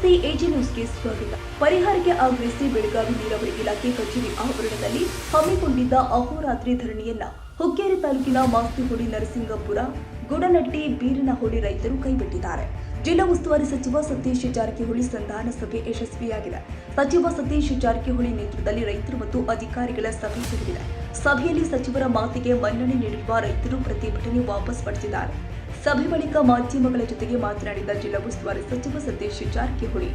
ನಮಸ್ತೆ, ಎಜಿ ನ್ಯೂಸ್ಗೆ ಸ್ವಾಗತ. ಪರಿಹಾರಕ್ಕೆ ಆಗ್ರಹಿಸಿ ಬೆಳಗಾವಿ ನೀರಾವರಿ ಇಲಾಖೆ ಕಚೇರಿ ಆವರಣದಲ್ಲಿ ಹಮ್ಮಿಕೊಂಡಿದ್ದ ಅಹೋರಾತ್ರಿ ಧರಣಿಯನ್ನ ಹುಕ್ಕೇರಿ ತಾಲೂಕಿನ ಮಾಸ್ತಿಹುಡಿ, ನರಸಿಂಗಪುರ, ಗುಡನಟ್ಟಿ, ಬೀರನಹೊಳಿ ರೈತರು ಕೈಬಿಟ್ಟಿದ್ದಾರೆ. ಜಿಲ್ಲಾ ಉಸ್ತುವಾರಿ ಸಚಿವ ಸತೀಶ್ ಜಾರಕಿಹೊಳಿ ಸಂಧಾನ ಸಭೆ ಯಶಸ್ವಿಯಾಗಿದೆ. ಸಚಿವ ಸತೀಶ್ ಜಾರಕಿಹೊಳಿ ನೇತೃತ್ವದಲ್ಲಿ ರೈತರು ಮತ್ತು ಅಧಿಕಾರಿಗಳ ಸಭೆ ಜರುಗಿದೆ. ಸಭೆಯಲ್ಲಿ ಸಚಿವರ ಮಾತಿಗೆ ಮನ್ನಣೆ ನೀಡಿರುವ ರೈತರು ಪ್ರತಿಭಟನೆ ವಾಪಸ್ ಪಡೆದಿದ್ದಾರೆ. ಸಭೆ ಬಳಿಕ ಮಾಧ್ಯಮಗಳ ಜೊತೆಗೆ ಮಾತನಾಡಿದ ಜಿಲ್ಲಾ ಉಸ್ತುವಾರಿ ಸಚಿವ ಸತೀಶ್ ಜಾರಕಿಹೊಳಿ,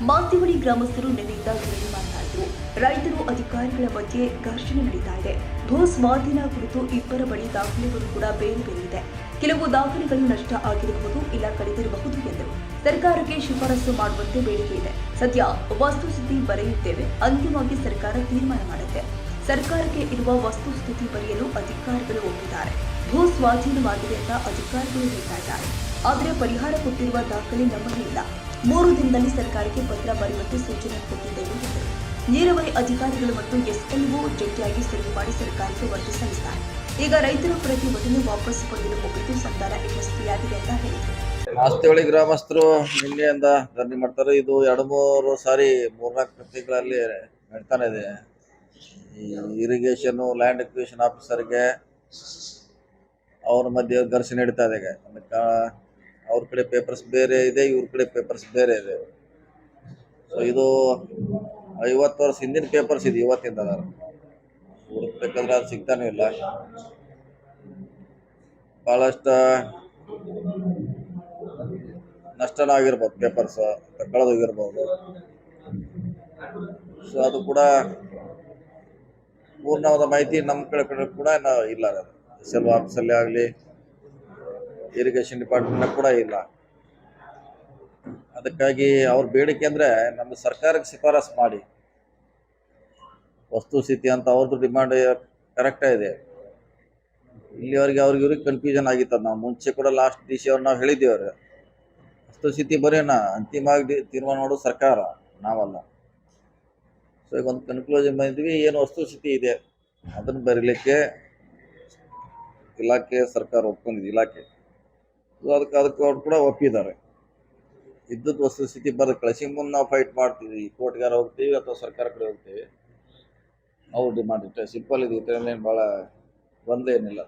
ಮಾಸ್ತಿಹುಡಿ ಗ್ರಾಮಸ್ಥರು ನಿನ್ನೆಯಿಂದ ಧರಣಿ ಮಾತನಾಡಿದರು. ರೈತರು ಅಧಿಕಾರಿಗಳ ಮಧ್ಯೆ ಘರ್ಷಣೆ ನಡೀತಾ ಇದೆ. ಭೂ ಸ್ವಾಧೀನ ಕುರಿತು ಇಬ್ಬರ ಬಳಿ ದಾಖಲೆಗಳು ಕೂಡ ಬೇರೆ ಬೇರೆ ಇದೆ. ಕೆಲವು ದಾಖಲೆಗಳು ನಷ್ಟ ಆಗಿರಬಹುದು, ಇಲ್ಲ ಕಳೆದಿರಬಹುದು ಎಂದರು. ಸರ್ಕಾರಕ್ಕೆ ಶಿಫಾರಸು ಮಾಡುವಂತೆ ಬೇಡಿಕೆ ಇದೆ. ಸದ್ಯ ವಸ್ತುಸ್ಥಿತಿ ಬರೆಯುತ್ತೇವೆ, ಅಂತಿಮವಾಗಿ ಸರ್ಕಾರ ತೀರ್ಮಾನ ಮಾಡುತ್ತೆ. ಸರ್ಕಾರಕ್ಕೆ ಇರುವ ವಸ್ತುಸ್ಥಿತಿ ಬರೆಯಲು ಅಧಿಕಾರಿಗಳು ಒಪ್ಪಿದ್ದಾರೆ. ಭೂ ಸ್ವಾಧೀನವಾಗಿದೆ ಅಂತ ಅಧಿಕಾರಿಗಳು ಹೇಳ್ತಾ ಇದ್ದಾರೆ. ಆದರೆ ಪರಿಹಾರ ಕೊಟ್ಟಿರುವ ದಾಖಲೆ ನಮ್ಮಲ್ಲಿ ಇಲ್ಲ. 3 ದಿನದಲ್ಲಿ ಸರ್ಕಾರಕ್ಕೆ ಪತ್ರ ಬರೆಯುವಂತೆ ಸೂಚನೆ ಕೊಟ್ಟಿದ್ದೇವೆ ಎಂದರು. ನೀರಾವರಿ ಅಧಿಕಾರಿಗಳು ಮತ್ತು ಎಸ್ಎಲ್ಒ ಜಂಟಿಯಾಗಿ ಸಭೆ ಮಾಡಿ ಸರ್ಕಾರಕ್ಕೆ ವರದಿ ಸಲ್ಲಿಸಿದ್ದಾರೆ. ಈಗ ರೈತರ ಪ್ರತಿಭಟನೆ ವಾಪಸ್ ಪಡೆಯಲು ಒಪ್ಪಿದ್ದು ಸಂಧಾನ ಯಶಸ್ವಿಯಾಗಿದೆ ಅಂತ ಹೇಳಿದರು. ಮಾಸ್ತಿಹುಡಿ ಗ್ರಾಮಸ್ಥರು ನಿನ್ನೆಯಿಂದ ಧರಣಿ ಮಾಡ್ತಾರೆ. ಇದು 2-3 ಸಾರಿ 3-4 ತಿಂಗಳಲ್ಲಿ ನಡೀತಾನೆ ಇದೆ. ಈ ಇರಿಗೇಷನ್ ಲ್ಯಾಂಡ್ ಎಕ್ವಿಷನ್ ಆಫೀಸರ್ಗೆ ಅವ್ರ ಮಧ್ಯೆ ಘರ್ಷಣೆ ನಡೀತಾ ಇದೆ. ಅವ್ರ ಕಡೆ ಪೇಪರ್ಸ್ ಬೇರೆ ಇದೆ, ಇವ್ರ ಕಡೆ ಪೇಪರ್ಸ್ ಬೇರೆ ಇದೆ. ಸೊ ಇದು 50 ವರ್ಷ ಹಿಂದಿನ ಪೇಪರ್ಸ್ ಇದೆ, ಇವತ್ತಿಂದ ಹುಡುಕ್ಬೇಕಾದ್ರೆ ಅದು ಸಿಗ್ತಾನೂ ಇಲ್ಲ. ಬಹಳಷ್ಟು ನಷ್ಟನೂ ಆಗಿರ್ಬೋದು, ಪೇಪರ್ಸ್ ಕಳೆದೋಗಿರ್ಬೋದು. ಸೊ ಅದು ಕೂಡ ಪೂರ್ಣವಾದ ಮಾಹಿತಿ ನಮ್ಮ ಕಡೆ ಕೂಡ ಇಲ್ಲ. SLO ಆಫೀಸಲ್ಲಿ ಆಗಲಿ, ಇರಿಗೇಷನ್ ಡಿಪಾರ್ಟ್ಮೆಂಟ್ ಕೂಡ ಇಲ್ಲ. ಅದಕ್ಕಾಗಿ ಅವ್ರ ಬೇಡಿಕೆ ಅಂದರೆ ನಮ್ಮ ಸರ್ಕಾರಕ್ಕೆ ಶಿಫಾರಸು ಮಾಡಿ ವಸ್ತುಸ್ಥಿತಿ ಅಂತ ಅವ್ರದ್ದು ಡಿಮಾಂಡ್ ಕರೆಕ್ಟಾಗಿ ಇದೆ. ಇಲ್ಲಿವರೆಗೆ ಇವ್ರಿಗೆ ಕನ್ಫ್ಯೂಷನ್ ಆಗಿತ್ತು. ನಾವು ಮುಂಚೆ ಕೂಡ ಲಾಸ್ಟ್ DC ಅವ್ರು ನಾವು ಹೇಳಿದ್ದೀವಿ, ಅವ್ರು ವಸ್ತುಸ್ಥಿತಿ ಬರೆಯೋಣ, ಅಂತಿಮವಾಗಿ ತೀರ್ಮಾನ ಮಾಡೋದು ಸರ್ಕಾರ, ನಾವಲ್ಲ. ಸೊ ಈಗ ಒಂದು ಕನ್ಕ್ಲೂಷನ್ ಬಂದಿದ್ವಿ, ಏನು ವಸ್ತುಸ್ಥಿತಿ ಇದೆ ಅದನ್ನು ಬರೀಲಿಕ್ಕೆ ಇಲಾಖೆ ಸರ್ಕಾರ ಒಪ್ಕೊಂಡಿದೆ. ಇಲಾಖೆ ಅದಕ್ಕೆ ಅವ್ರು ಕೂಡ ಒಪ್ಪಿದ್ದಾರೆ. ಇದ್ದದ್ದು ವಸ್ತುಸ್ಥಿತಿ ಬರೋದು ಕಳಿಸಿ ಮುಂದೆ ನಾವು ಫೈಟ್ ಮಾಡ್ತೀವಿ. ಕೋರ್ಟ್ಗಾರ ಹೋಗ್ತೀವಿ ಅಥವಾ ಸರ್ಕಾರ ಕಡೆ ಹೋಗ್ತೀವಿ. ಅವ್ರು ಡಿಮಾಂಡ್ ಇಟ್ಟೆ ಸಿಂಪಲ್ ಇದೆ. ಇದರಲ್ಲಿ ಭಾಳ ಒಂದೇ ಏನಿಲ್ಲ.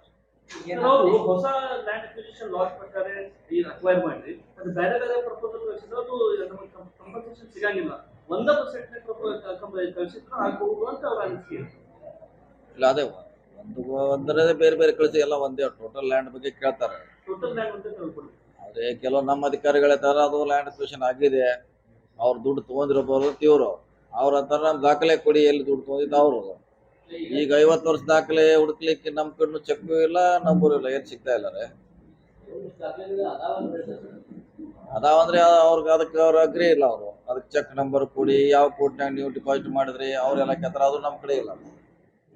ಹೊಸ ಲ್ಯಾಂಡ್ ಅಕ್ವಿಸಿಷನ್ ಲಾಸ್ ಪ್ರಕಾರ ಅಕ್ವೈರ್ ಮಾಡಿ ಅದು ಬೇರೆ ಬೇರೆ ಪ್ರಪೋಸಲ್ ಕಳಿಸಿದ್ರು, ಅದು ಕಂಪನ್ಸೇಷನ್ ಸಿಗಂಗಿಲ್ಲ. 1% ಕಳಿಸಿದ್ರು ಆಗ್ಬಹುದು ಅಂತ ಅವ್ರ ಅನಿಸಿಕೆ. ಇಲ್ಲ, ಅದೇ ಒಂದರದೇ ಬೇರೆ ಬೇರೆ ಕಳಿಸಿ ಎಲ್ಲ ಒಂದೇ ಟೋಟಲ್ ಲ್ಯಾಂಡ್ ಬಗ್ಗೆ ಕೇಳ್ತಾರೆ. ಟೋಟಲ್ ಲ್ಯಾಂಡ್ ಅಂತ ತಿಳ್ಕೊಳ್ಳಿ. ಅದೇ ಕೆಲವು ನಮ್ಮ ಅಧಿಕಾರಿಗಳ ತರ ಅದು ಲ್ಯಾಂಡ್ ಅಕ್ವಿಸಿಷನ್ ಆಗಿದೆ, ಅವ್ರು ದುಡ್ಡು ತೊಗೊಂಡಿರ್ಬೋದು ಇವರು. ಅವ್ರ ಹತ್ರ ನಮ್ಮ ದಾಖಲೆ ಕೊಡಿ, ಎಲ್ಲಿ ದುಡ್ಡು ತೊಗೊಂಡಿದ್ದು ಅವರು. ಈಗ 50 ವರ್ಷ ದಾಖಲೆ ಹುಡುಕ್ಲಿಕ್ಕೆ ನಮ್ಮ ಕಣ್ಣು ಚೆಕ್ಕು ಇಲ್ಲ, ನಂಬರು ಇಲ್ಲ, ಏನು ಸಿಗ್ತಾ ಇಲ್ಲ ರೀ. ಅದಾವಂದ್ರೆ ಅವ್ರಿಗೆ ಅದಕ್ಕೆ ಅವ್ರು ಅಗ್ರಿ ಇಲ್ಲ. ಅವರು ಅದಕ್ಕೆ ಚೆಕ್ ನಂಬರ್ ಕೊಡಿ, ಯಾವ ಕೋರ್ಟ್ನಾಗ ನೀವು ಡಿಪಾಸಿಟ್ ಮಾಡಿದ್ರಿ ಅವರೆಲ್ಲ ಕೇಳ್ತಾರೆ, ಅದು ನಮ್ಮ ಕಡೆ ಇಲ್ಲ.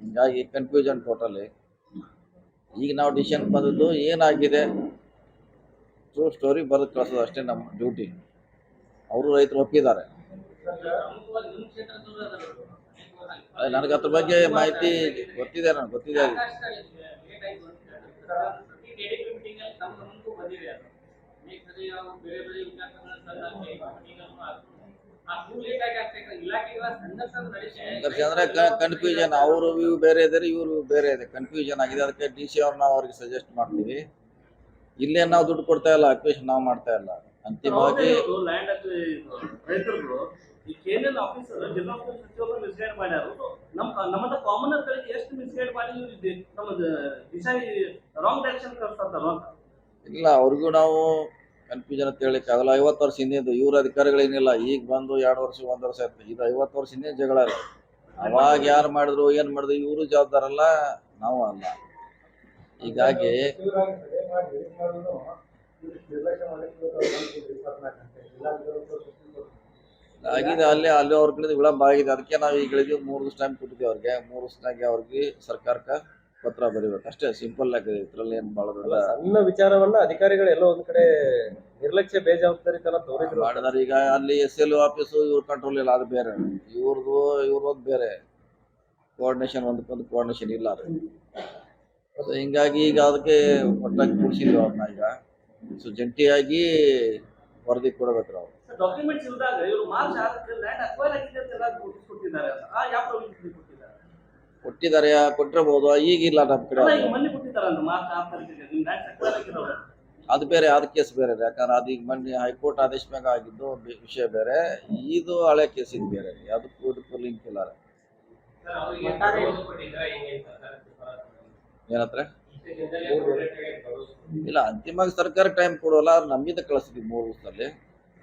ಹಿಂಗಾಗಿ ಕನ್ಫ್ಯೂಷನ್ ಟೋಟಲಿ. ಈಗ ನಾವು ಡಿಸಿಷನ್ ಬಂದದ್ದು ಏನಾಗಿದೆ ಟ್ರೂ ಸ್ಟೋರಿ ಬರೆದು ಕಳಿಸೋದು ಅಷ್ಟೇ ನಮ್ಮ ಡ್ಯೂಟಿ. ಅವರು ರೈತರು ಒಪ್ಪಿದ್ದಾರೆ. ನನಗೆ ಅದ್ರ ಬಗ್ಗೆ ಮಾಹಿತಿ ಗೊತ್ತಿದೆ. ಅಂದ್ರೆ ಕನ್ಫ್ಯೂಷನ್, ಅವರು ವ್ಯೂ ಬೇರೆ ಇದ್ದಾರೆ, ಇವರು ಬೇರೆ ಇದೆ, ಕನ್ಫ್ಯೂಷನ್ ಆಗಿದೆ. ಅದಕ್ಕೆ DC ಅವ್ರನ್ನ ಅವ್ರಿಗೆ ಸಜೆಸ್ಟ್ ಮಾಡ್ತೀವಿ. ಇಲ್ಲೇ ನಾವು ದುಡ್ಡು ಕೊಡ್ತಾ ಇಲ್ಲ, ಅಕ್ವಿಷನ್ ನಾವು ಮಾಡ್ತಾ ಇಲ್ಲ. ಅಂತಿಮವಾಗಿ ರೈತರು ಈ KNL ಆಫೀಸರ್ ಜಿಲ್ಲಾ ಸಚಿವರು ಮಿಸ್ಗೈಡ್ ಮಾಡ್ಯಾರು. ನಮ್ಮದ ಕಾಮನರ್ ಗಳಿಗೆ ಎಷ್ಟು ಮಿಸ್ಗೈಡ್ ಮಾಡಿ ನಮ್ಮದು ದಿಶಾ ರಾಂಗ್ ಡೈರೆಕ್ಷನ್ ಕಳ್ಸ್ತಾರ ಅಂತ. ಇಲ್ಲ, ಅವ್ರಿಗೂ ನಾವು ಕನ್ಫ್ಯೂಷನ್ ಅಂತ ಹೇಳಿಕ್ಕೆ ಆಗಲ್ಲ. 50 ವರ್ಷ ಹಿಂದಿದ್ದು ಇವ್ರ ಅಧಿಕಾರಿಗಳೇನಿಲ್ಲ. ಈಗ ಬಂದು 2 ವರ್ಷ 1 ವರ್ಷ ಆಯ್ತು. ಇದು 50 ವರ್ಷ ಹಿಂದೆ ಜಗಳ ಇಲ್ಲ. ಅವಾಗ ಯಾರು ಮಾಡಿದ್ರು ಏನು ಮಾಡಿದ್ರು ಇವರು ಜವಾಬ್ದಾರಲ್ಲ, ನಾವು ಅಲ್ಲ. ಹೀಗಾಗಿ ಆಗಿದೆ, ಅಲ್ಲಿ ಅವ್ರ ಕಡೆ ವಿಳಂಬ ಆಗಿದೆ. ಅದಕ್ಕೆ ನಾವು ಈಗ ಹೇಳಿದ್ವಿ 3 ದಿವಸ ಟೈಮ್ ಕೊಟ್ಟಿದ್ದೀವಿ ಅವ್ರಿಗೆ. 3 ದಿವಸನಾಗೆ ಅವ್ರಿಗೆ ಸರ್ಕಾರಕ್ಕೆ ಪತ್ರ ಬರೀಬೇಕು ಅಷ್ಟೇ. ಸಿಂಪಲ್ ಆಗಿದೆ. ಇದ್ರಲ್ಲಿ ಏನು ಭಾಳ ದೊಡ್ಡ ಸಣ್ಣ ವಿಚಾರವನ್ನ ಅಧಿಕಾರಿಗಳು ಎಲ್ಲೋ ಒಂದ್ ಕಡೆ ನಿರ್ಲಕ್ಷ್ಯ ಬೇಜವಾಬ್ದಾರಿತನ ತೋರಿದ್ರು ಮಾಡಿದಾರೆ. ಈಗ ಅಲ್ಲಿ SLO ಆಫೀಸು ಇವ್ರ ಕಂಟ್ರೋಲ್ ಇಲ್ಲ, ಅದು ಬೇರೆ. ಇವ್ರದ್ದು ಬೇರೆ ಕೋಆರ್ಡಿನೇಷನ್, ಒಂದಕ್ಕೊಂದು ಕೋಆರ್ಡಿನೇಷನ್ ಇಲ್ಲ ಅದು. ಸೊ ಹಿಂಗಾಗಿ ಈಗ ಅದಕ್ಕೆ ಒಟ್ಟಾಗಿ ಕೂಡಿಸಿದ್ವಿ ಅವ್ರನ್ನ. ಈಗ ಸೊ ಜಂಟಿಯಾಗಿ ವರದಿ ಕೊಡಬೇಕು ನಾವು. ಡಾಕ್ಯುಮೆಂಟ್ಸ್ ಇಲ್ದಾಗ ಇವರು ಮಾರ್ಚ್ 6ಕ್ಕೆ ಲ್ಯಾಂಡ್ ಅಕ್ವೈರ್ ಆಗಿದೆ ಅಂತ ಎಲ್ಲ ನೋಟಿಸ್ ಕೊಟ್ಟಿದ್ದಾರೆ ಅಂತ ಆ ಯಾವ ಪ್ರಾವಿಷನ್ ಕೊಟ್ಟಿದ್ದಾರೆ? ಕೊಟ್ಟಿರ್ಬೋದು, ಈಗಿಲ್ಲ ನಮ್ಮ ಕಡೆ ಅಲ್ಲ, ಅದು. ಈಗ ಮೊನ್ನೆ ಕೊಟ್ಟಿದ್ದಾರಂತ ಮಾರ್ಚ್ 6 ತಾರೀಕಿಗೆ ನಿಮ್ಮ ಲ್ಯಾಂಡ್ ಅಕ್ವೈರ್ ಆಗಿರೋರು. ಅದು ಬೇರೆ, ಅದು ಕೇಸ್ ಬೇರೆ. ಯಾಕಂದ್ರೆ ಅದು ಈಗ ಮೊನ್ನೆ ಹೈಕೋರ್ಟ್ ಆದೇಶ ಮ್ಯಾಗ ಆಗಿದ್ದು ವಿಷಯ ಬೇರೆ, ಇದು ಹಳೆ ಕೇಸ್ ಇದು ಬೇರೆ. ಅದಕ್ಕೂ ಇದಕ್ಕೂ ಲಿಂಕ್ ಇಲ್ಲ. ಏನತ್ರ ಇಲ್ಲ, ಅಂತಿಮವಾಗಿ ಸರ್ಕಾರ ಟೈಮ್ ಕೊಡೋಲ್ಲ, ನಮ್ಮಿಂದ ಕಳಿಸ್ತೀವಿ 3 ದಿವಸದಲ್ಲಿ.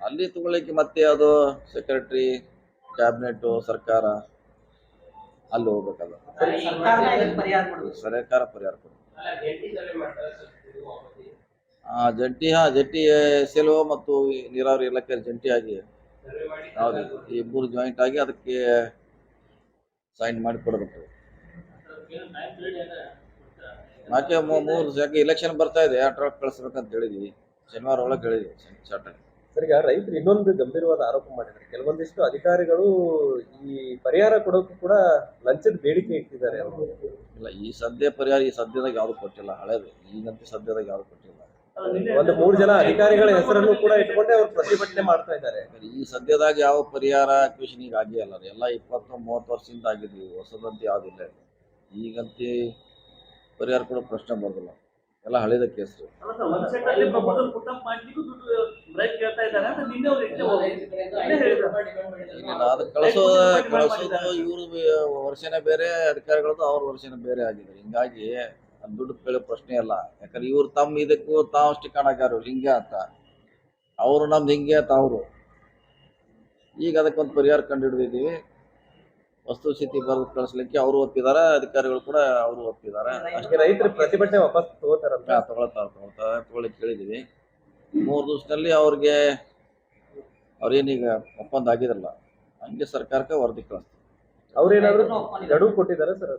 ಅಲ್ಲಿ ತಗೊಳ್ಳಿಕ್ಕೆ ಮತ್ತೆ ಅದು ಸೆಕ್ರೆಟರಿ, ಕ್ಯಾಬಿನೆಟ್, ಸರ್ಕಾರ ಅಲ್ಲಿ ಹೋಗ್ಬೇಕಲ್ಲ. ಸರ್ಕಾರ ಪರಿಹಾರ ಕೊಡು. ಜಂಟಿ ಸೆಲ್ವ ಮತ್ತು ನೀರಾವರಿ ಇಲಾಖೆ ಜಂಟಿಯಾಗಿ ಹೌದು, ಈ 3 ಜಾಯಿಂಟ್ ಆಗಿ ಅದಕ್ಕೆ ಸೈನ್ ಮಾಡಿ ಕೊಡಬೇಕು. ಯಾಕೆ 3 ಯಾಕೆ ಇಲೆಕ್ಷನ್ ಬರ್ತಾ ಇದೆ, ಅಟ್ರಾಕ್ಟ್ ಕಳಿಸ್ಬೇಕಂತ ಹೇಳಿದ್ವಿ. ಶನಿವಾರ ಒಳಗೆ ಹೇಳಿದ್ವಿ ಚಾಟ. ಸರ್, ಈಗ ರೈತರು ಇನ್ನೊಂದು ಗಂಭೀರವಾದ ಆರೋಪ ಮಾಡಿದ್ದಾರೆ. ಕೆಲವೊಂದಿಷ್ಟು ಅಧಿಕಾರಿಗಳು ಈ ಪರಿಹಾರ ಕೊಡೋಕ್ಕೂ ಕೂಡ ಲಂಚದ ಬೇಡಿಕೆ ಇಟ್ಟಿದ್ದಾರೆ. ಇಲ್ಲ, ಈ ಸದ್ಯದಾಗ ಯಾವ್ದು ಕೊಟ್ಟಿಲ್ಲ. ಹಳೇದು, ಈಗಂತೂ ಸದ್ಯದಾಗ ಯಾವ್ದು ಕೊಟ್ಟಿಲ್ಲ. ಒಂದು 3 ಜನ ಅಧಿಕಾರಿಗಳ ಹೆಸರನ್ನು ಕೂಡ ಇಟ್ಕೊಂಡೆ ಅವರು ಪ್ರತಿಭಟನೆ ಮಾಡ್ತಾ ಇದ್ದಾರೆ. ಈ ಸದ್ಯದಾಗ ಯಾವ ಪರಿಹಾರ ಕ್ಯೂಷನ್ ಈಗ ಆಗಿಲ್ಲ. ಎಲ್ಲ 20-30 ವರ್ಷದಿಂದ ಆಗಿದ್ವಿ, ಹೊಸದಂತೆ ಯಾವ್ದಿಲ್ಲ. ಈಗಂತೂ ಪರಿಹಾರ ಕೊಡೋ ಪ್ರಶ್ನೆ ಬರೋದಿಲ್ಲ, ಎಲ್ಲ ಹಳೇದ ಕೇಸ್. ಅಲ್ಲ ಸರ್, ಒಂದ್ ಸೆಟ್ ಅಲ್ಲಿ ಪ್ರಪೋಸಲ್ ಪುಟ್ ಅಪ್ ಮಾಡ್ಲಿಕ್ಕೂ ದುಡ್ಡು ಬ್ರೇಕ್ ಕೇಳ್ತಾ ಇದ್ದಾರೆ ಅಂತ ನಿನ್ನೆ ಅವ್ರು ಅದು ಕಳಿಸೋದು ಇವ್ರ ವರ್ಷನೇ ಬೇರೆ, ಅಧಿಕಾರಿಗಳದ್ದು ಅವ್ರ ವರ್ಷನೇ ಬೇರೆ ಆಗಿದೆ. ಹಿಂಗಾಗಿ ದುಡ್ಡು ಕೇಳೋ ಪ್ರಶ್ನೆ ಇಲ್ಲ. ಯಾಕಂದ್ರೆ ಇವ್ರು ತಮ್ಮ ಇದಕ್ಕೂ ತಾವು ಸ್ಟಿಕ್ ಹಾಕ್ಯಾರ ಹಿಂಗೆ ಅಂತ, ಅವರು ನಮ್ದು ಹಿಂಗೆ ಅಂತ ಅವರು. ಈಗ ಅದಕ್ಕೊಂದು ಪರಿಹಾರ ಕಂಡು ಹಿಡಿದಿದ್ದೀವಿ. ವಸ್ತುಸ್ಥಿತಿ ಬರೆದು ಕಳಿಸ್ಲಿಕ್ಕೆ ಅವರು ಒಪ್ಪಿದ್ದಾರೆ, ಅಧಿಕಾರಿಗಳು ಕೂಡ ಅವರು ಒಪ್ಪಿದ್ದಾರೆ. ಅಷ್ಟೇ, ರೈತರ ಪ್ರತಿಭಟನೆ ವಾಪಸ್ ತಗೋತಾರಂತ. ತಗೊಳ್ಳಿಕ್ಕೆ ಹೇಳಿದೀವಿ. 3 ದಿವಸದಲ್ಲಿ ಅವ್ರೇನೀಗ ಒಪ್ಪಂದ ಆಗಿದ್ರಲ್ಲ, ಹಂಗೆ ಸರ್ಕಾರಕ್ಕೆ ವರದಿ ಕಳಿಸ್ತೀವಿ. ಅವ್ರೇನಾದ್ರು ಗಡುವು ಕೊಟ್ಟಿದ್ದಾರೆ ಸರ್?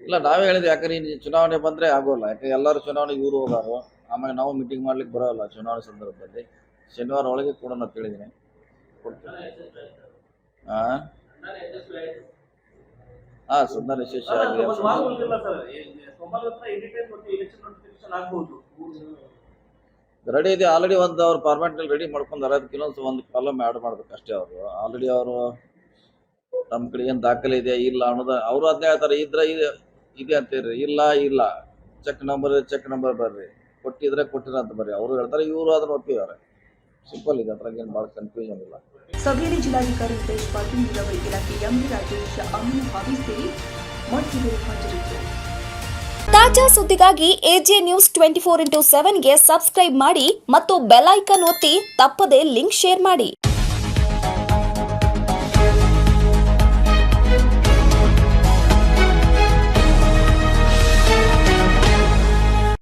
ಇಲ್ಲ, ನಾವೇ ಹೇಳಿದ್ವಿ. ಯಾಕಂದ್ರೆ ಇನ್ನು ಚುನಾವಣೆ ಬಂದ್ರೆ ಆಗೋಲ್ಲ. ಯಾಕಂದ್ರೆ ಎಲ್ಲರೂ ಚುನಾವಣೆಗೆ ಇವರು ಹೋಗಾರು, ಆಮೇಲೆ ನಾವು ಮೀಟಿಂಗ್ ಮಾಡ್ಲಿಕ್ಕೆ ಬರೋಲ್ಲ ಚುನಾವಣೆ ಸಂದರ್ಭದಲ್ಲಿ. ಶನಿವಾರ ಒಳಗೆ ಕೊಡೋಣ ಅಂತ ಹೇಳಿದ್ದೀನಿ. ಸಂಧಾನ ವಿಶೇಷ ಆಗಿ ರೆಡಿ ಇದೆ. ಆಲ್ರೆಡಿ ಒಂದು ಅವ್ರು ಫಾರ್ಮ್ಯಾಟ್ ರೆಡಿ ಮಾಡ್ಕೊಂಡಾರೆ. ಅದಕ್ಕೆ ಒಂದು ಕಾಲಮ್ ಆ್ಯಡ್ ಮಾಡ್ಬೇಕು ಅಷ್ಟೇ. ಅವರು ಆಲ್ರೆಡಿ ಅವರು ನಮ್ಮ ಕಡೆ ಏನು ದಾಖಲೆ ಇದೆ ಇಲ್ಲ ಅನ್ನೋದು ಅವರು ಅದನ್ನೇ ಹೇಳ್ತಾರೆ. ಇದೆ ಅಂತೀರಿ, ಇಲ್ಲ ಚೆಕ್ ನಂಬರ್ ಬರ್ರಿ, ಕೊಟ್ಟಿದ್ರೆ ಅಂತ ಬರ್ರಿ ಅವರು ಹೇಳ್ತಾರೆ. ಇವರು ಅದನ್ನ ಒಪ್ಪಿದ್ದಾರೆ. ಸಿಂಪಲ್ ಇದೆ, ಅದ್ರಾಗ ಏನು ಭಾಳ ಕನ್ಫ್ಯೂಷನ್ ಇಲ್ಲ. ಸಭೆಯಲ್ಲಿ ಜಿಲ್ಲಾಧಿಕಾರಿ ಉಮೇಶ್ ಪಾಟೀಲ್, ನೀರಾವರಿ ಇಲಾಖೆ ಎಂಡಿ ರಾಜೇಶ್, ಅಮೀನ್ ಹಾವಿ ಸೇರಿ ಮತ್ತಿತರರು ಹಾಜರಿದ್ದರು. ತಾಜಾ ಸುದ್ದಿಗಾಗಿ ಎಜೆ ನ್ಯೂಸ್ 24x7ಗೆ ಸಬ್ಸ್ಕ್ರೈಬ್ ಮಾಡಿ ಮತ್ತು ಬೆಲ್ ಐಕಾನ್ ಒತ್ತಿ ತಪ್ಪದೇ ಲಿಂಕ್ ಶೇರ್ ಮಾಡಿ.